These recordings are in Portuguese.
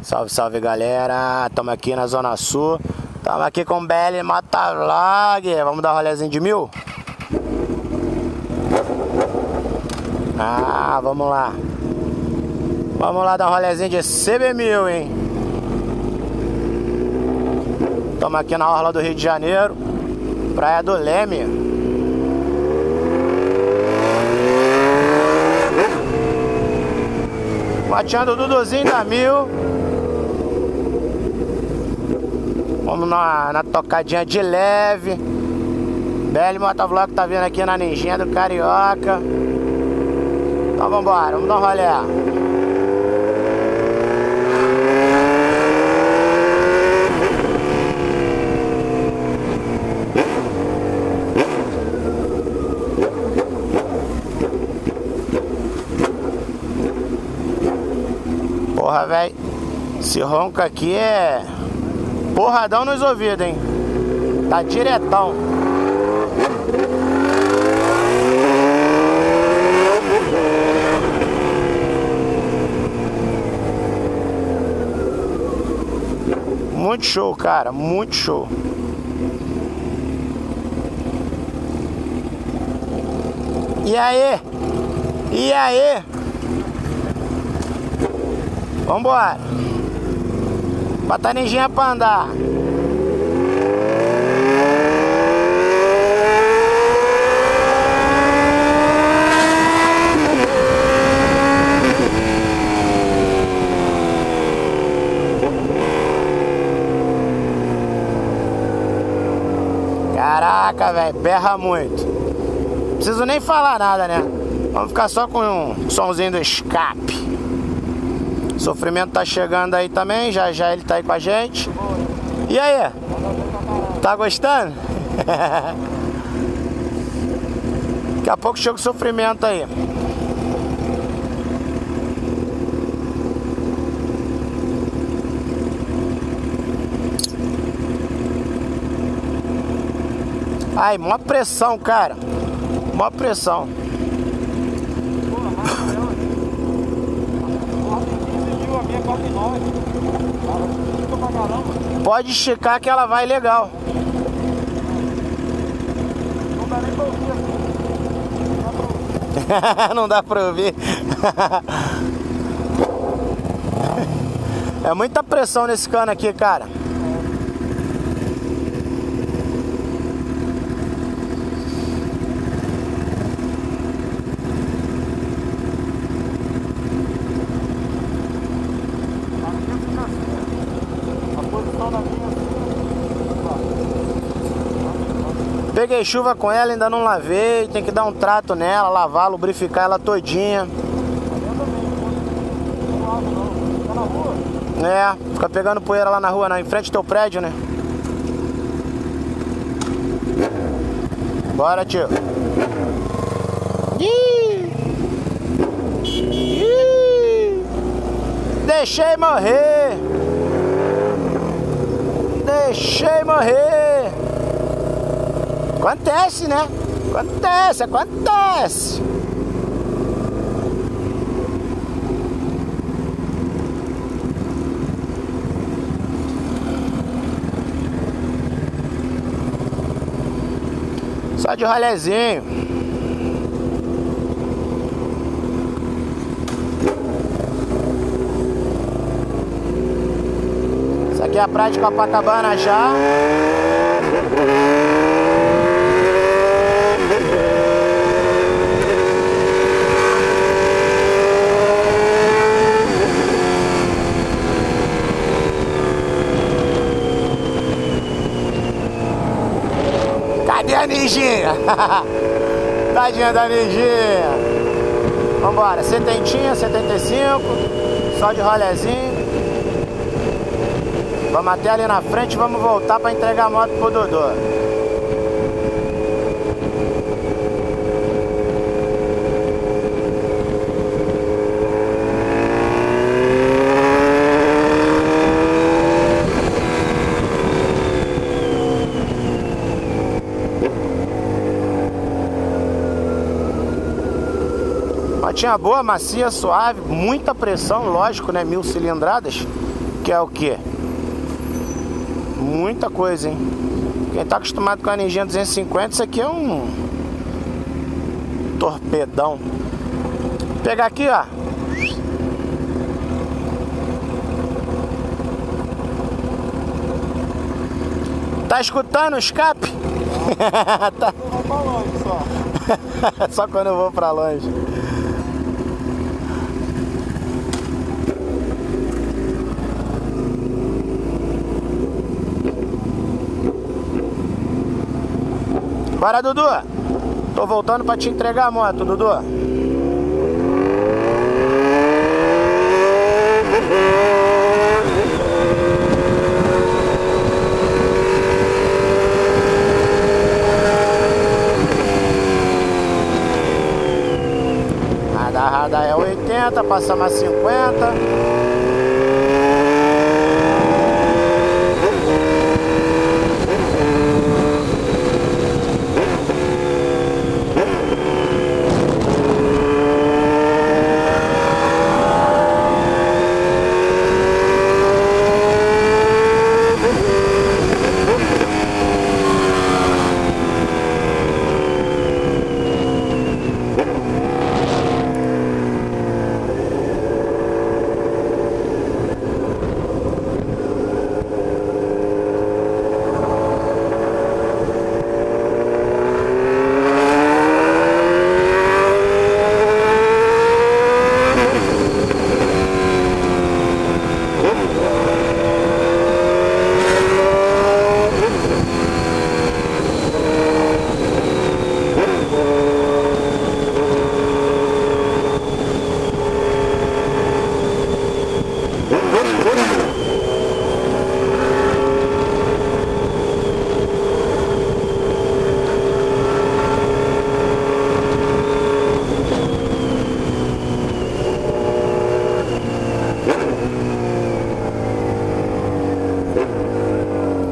Salve, salve galera, estamos aqui na Zona Sul, estamos aqui com o BL Motovlog, vamos dar um rolezinho de 1000? Ah, vamos lá dar um rolezinho de CB1000, hein? Estamos aqui na orla do Rio de Janeiro, Praia do Leme. Bateando o Duduzinho da 1000. Vamos na tocadinha de leve. BL Motovlog tá vindo aqui na Ninjinha do Carioca. Então vambora, vamos dar um rolê. Porra, velho, esse ronco aqui é porradão nos ouvidos, hein? Tá diretão. Muito show, cara, muito show. E aí? E aí? Vambora. Bota a ninjinha pra andar. Caraca, velho, berra muito. Não preciso nem falar nada, né? Vamos ficar só com um somzinho do escape. O sofrimento tá chegando aí também, já já ele tá aí com a gente. E aí? Tá gostando? Daqui a pouco chega o sofrimento aí. Ai, mó pressão, cara. Mó pressão. Pode esticar que ela vai legal. Não dá nem pra ouvir. Não dá pra ouvir. É muita pressão nesse cano aqui, cara. Peguei chuva com ela, ainda não lavei. Tem que dar um trato nela, lavar, lubrificar ela todinha. É, fica pegando poeira lá na rua, em frente do teu prédio, né? Bora, tio. Deixei morrer. Deixei morrer. Acontece, né? Acontece. Só de rolezinho. Isso aqui é a praia de Copacabana já. Cadê a ninjinha? Tadinha da ninjinha. Vambora, 70, 75. Só de rolezinho. Vamos até ali na frente e vamos voltar pra entregar a moto pro Dodô. Motinha boa, macia, suave, muita pressão, lógico, né? 1000 cilindradas. Que é o quê? Muita coisa, hein? Quem tá acostumado com a Ninjinha 250, isso aqui é um torpedão. Vou pegar aqui, ó. Tá escutando o escape? Tá. Eu vou pra longe só. Só quando eu vou pra longe. Bora, Dudu. Tô voltando pra te entregar a moto, Dudu. Rada é 80, passamos a 50.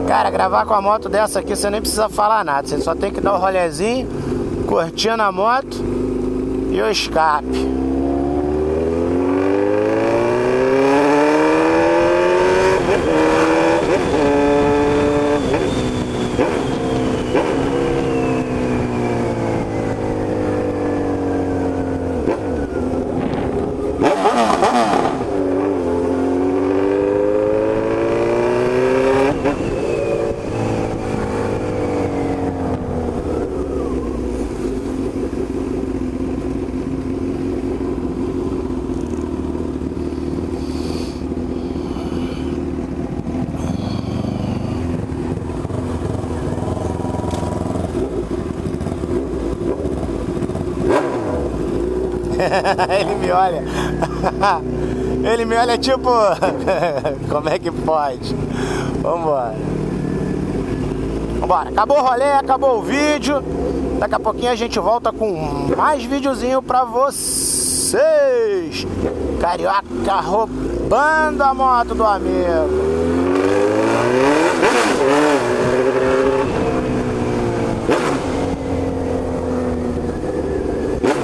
Cara, gravar com a moto dessa aqui você nem precisa falar nada. Você só tem que dar o rolezinho, curtindo a moto e o escape. Ele me olha. Ele me olha tipo... Como é que pode? Vambora. Vambora. Acabou o rolê, acabou o vídeo. Daqui a pouquinho a gente volta com mais videozinho pra vocês. Carioca roubando a moto do amigo.